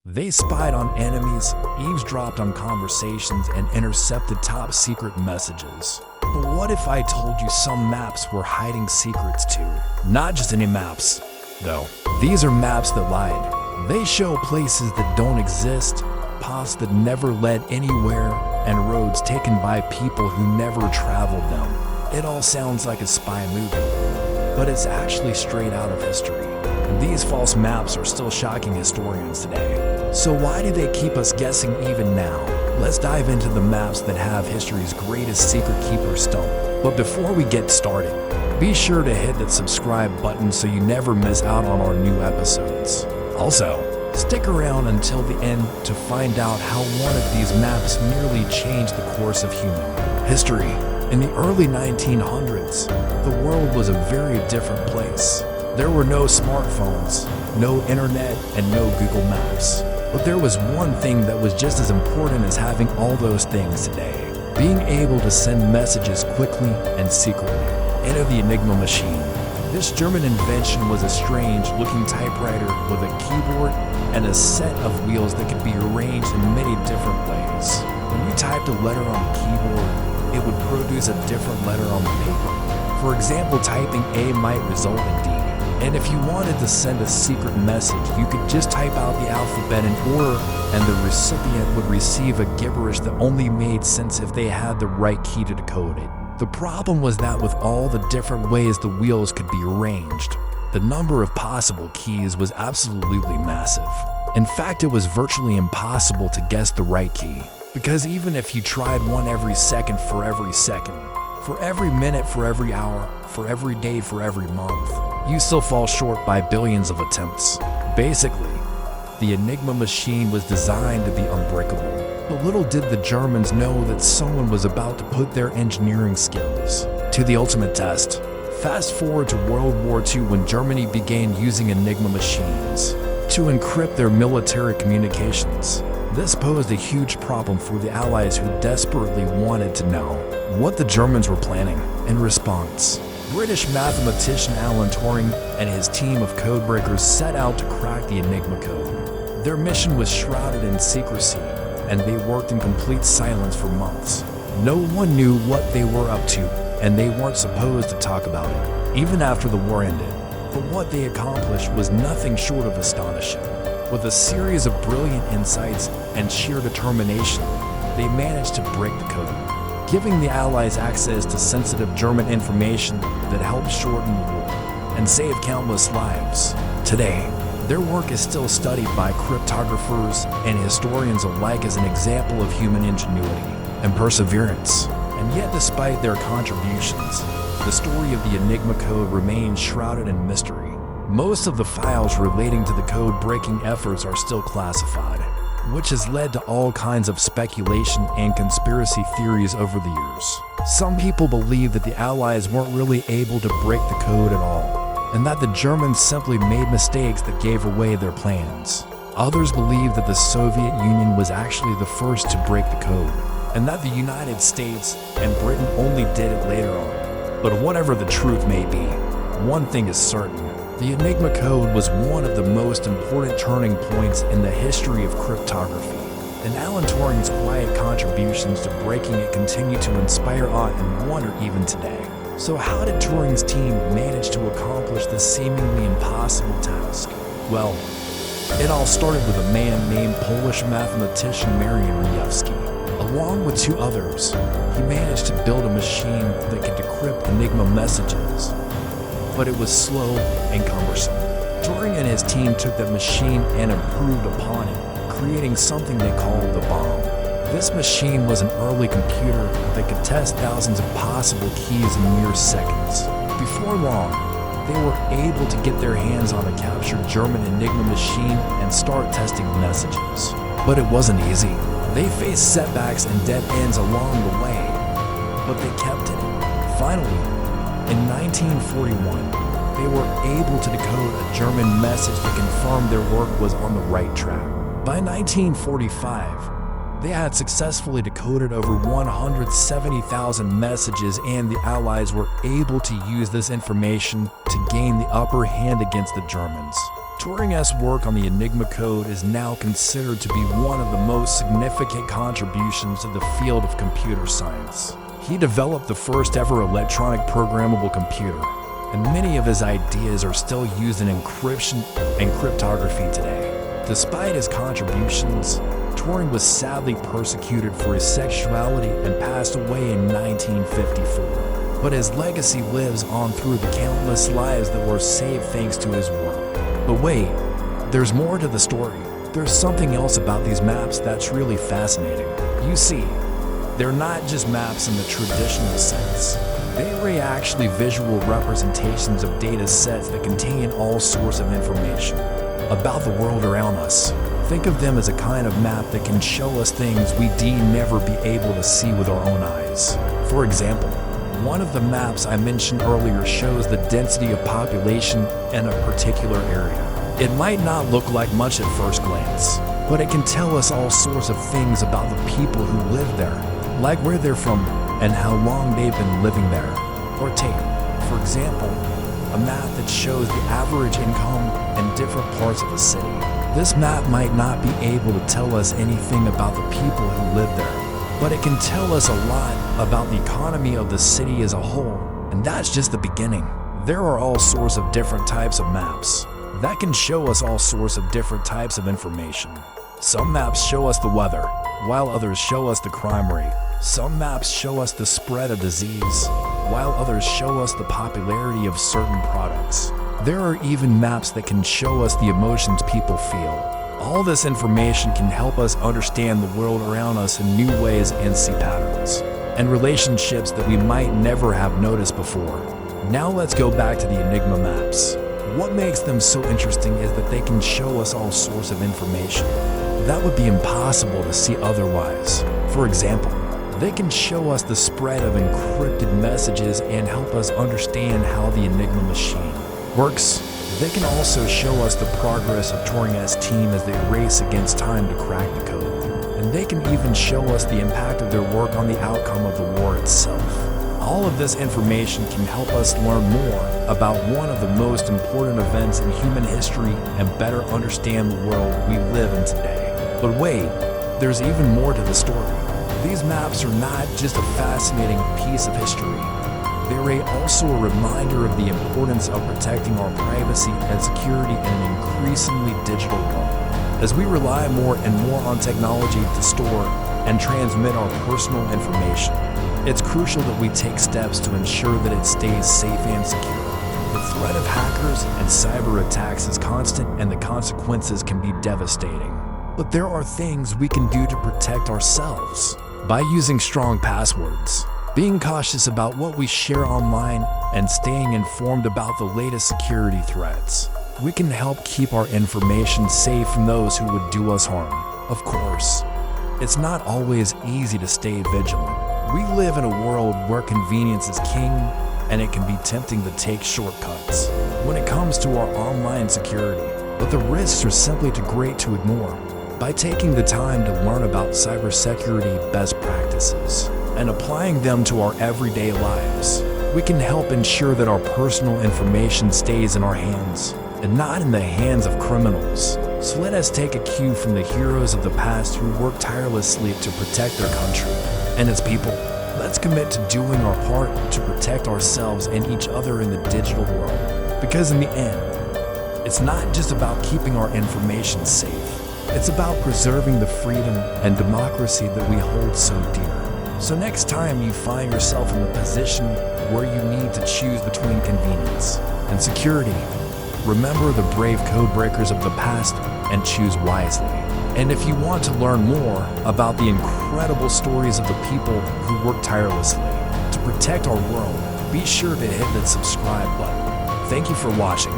They spied on enemies, eavesdropped on conversations, and intercepted top-secret messages. But what if I told you some maps were hiding secrets too? Not just any maps, though. These are maps that lied. They show places that don't exist, paths that never led anywhere, and roads taken by people who never traveled them. It all sounds like a spy movie, but it's actually straight out of history. And these false maps are still shocking historians today. So why do they keep us guessing even now? Let's dive into the maps that have history's greatest secret keeper stumped. But before we get started, be sure to hit that subscribe button so you never miss out on our new episodes. Also, stick around until the end to find out how one of these maps nearly changed the course of human history. In the early 1900s, the world was a very different place. There were no smartphones, no internet, and no Google Maps. But there was one thing that was just as important as having all those things today: being able to send messages quickly and secretly. Enter the Enigma machine. This German invention was a strange-looking typewriter with a keyboard and a set of wheels that could be arranged in many different ways. When you typed a letter on the keyboard, it would produce a different letter on the paper. For example, typing A might result in D. And if you wanted to send a secret message, you could just type out the alphabet in order, and the recipient would receive a gibberish that only made sense if they had the right key to decode it. The problem was that with all the different ways the wheels could be arranged, the number of possible keys was absolutely massive. In fact, it was virtually impossible to guess the right key, because even if you tried one every second, for every minute, for every hour, for every day, for every month, you still fall short by billions of attempts. Basically, the Enigma machine was designed to be unbreakable. But little did the Germans know that someone was about to put their engineering skills to the ultimate test. Fast forward to World War II, when Germany began using Enigma machines to encrypt their military communications. This posed a huge problem for the Allies, who desperately wanted to know what the Germans were planning. In response, British mathematician Alan Turing and his team of codebreakers set out to crack the Enigma code. Their mission was shrouded in secrecy, and they worked in complete silence for months. No one knew what they were up to, and they weren't supposed to talk about it, even after the war ended. But what they accomplished was nothing short of astonishing. With a series of brilliant insights and sheer determination, they managed to break the code, giving the Allies access to sensitive German information that helped shorten the war and save countless lives. Today, their work is still studied by cryptographers and historians alike as an example of human ingenuity and perseverance. And yet, despite their contributions, the story of the Enigma code remains shrouded in mystery. Most of the files relating to the code-breaking efforts are still classified, which has led to all kinds of speculation and conspiracy theories over the years. Some people believe that the Allies weren't really able to break the code at all, and that the Germans simply made mistakes that gave away their plans. Others believe that the Soviet Union was actually the first to break the code, and that the United States and Britain only did it later on. But whatever the truth may be, one thing is certain: the Enigma code was one of the most important turning points in the history of cryptography, and Alan Turing's quiet contributions to breaking it continue to inspire awe and wonder even today. So how did Turing's team manage to accomplish this seemingly impossible task? Well, it all started with a man named Polish mathematician Marian Rejewski. Along with two others, he managed to build a machine that could decrypt Enigma messages. But it was slow and cumbersome. Turing and his team took that machine and improved upon it, creating something they called the bomb. This machine was an early computer that could test thousands of possible keys in mere seconds. Before long, they were able to get their hands on a captured German Enigma machine and start testing messages. But it wasn't easy. They faced setbacks and dead ends along the way, but they kept it. Finally, in 1941, they were able to decode a German message that confirmed their work was on the right track. By 1945, they had successfully decoded over 170,000 messages, and the Allies were able to use this information to gain the upper hand against the Germans. Turing's work on the Enigma code is now considered to be one of the most significant contributions to the field of computer science. He developed the first ever electronic programmable computer, and many of his ideas are still used in encryption and cryptography today. Despite his contributions, Turing was sadly persecuted for his sexuality and passed away in 1954. But his legacy lives on through the countless lives that were saved thanks to his work. But wait, there's more to the story. There's something else about these maps that's really fascinating. You see, they're not just maps in the traditional sense. They are actually visual representations of data sets that contain all sorts of information about the world around us. Think of them as a kind of map that can show us things we never be able to see with our own eyes. For example, one of the maps I mentioned earlier shows the density of population in a particular area. It might not look like much at first glance, but it can tell us all sorts of things about the people who live there, like where they're from and how long they've been living there. Or take, for example, a map that shows the average income in different parts of a city. This map might not be able to tell us anything about the people who live there, but it can tell us a lot about the economy of the city as a whole, and that's just the beginning. There are all sorts of different types of maps that can show us all sorts of different types of information. Some maps show us the weather, while others show us the crime rate. Some maps show us the spread of disease, while others show us the popularity of certain products. There are even maps that can show us the emotions people feel. All this information can help us understand the world around us in new ways and see patterns and relationships that we might never have noticed before. Now let's go back to the Enigma maps. What makes them so interesting is that they can show us all sorts of information that would be impossible to see otherwise. For example, they can show us the spread of encrypted messages and help us understand how the Enigma machine works. They can also show us the progress of Turing's team as they race against time to crack the code. And they can even show us the impact of their work on the outcome of the war itself. All of this information can help us learn more about one of the most important events in human history and better understand the world we live in today. But wait, there's even more to the story. These maps are not just a fascinating piece of history. They're also a reminder of the importance of protecting our privacy and security in an increasingly digital world. As we rely more and more on technology to store and transmit our personal information, it's crucial that we take steps to ensure that it stays safe and secure. The threat of hackers and cyber attacks is constant, and the consequences can be devastating. But there are things we can do to protect ourselves. By using strong passwords, being cautious about what we share online, and staying informed about the latest security threats, we can help keep our information safe from those who would do us harm. Of course, it's not always easy to stay vigilant. We live in a world where convenience is king, and it can be tempting to take shortcuts when it comes to our online security. But the risks are simply too great to ignore. By taking the time to learn about cybersecurity best practices and applying them to our everyday lives, we can help ensure that our personal information stays in our hands and not in the hands of criminals. So let us take a cue from the heroes of the past who worked tirelessly to protect their country and its people. Let's commit to doing our part to protect ourselves and each other in the digital world. Because in the end, it's not just about keeping our information safe. It's about preserving the freedom and democracy that we hold so dear. So next time you find yourself in the position where you need to choose between convenience and security, remember the brave code breakers of the past and choose wisely. And if you want to learn more about the incredible stories of the people who work tirelessly to protect our world, be sure to hit that subscribe button. Thank you for watching.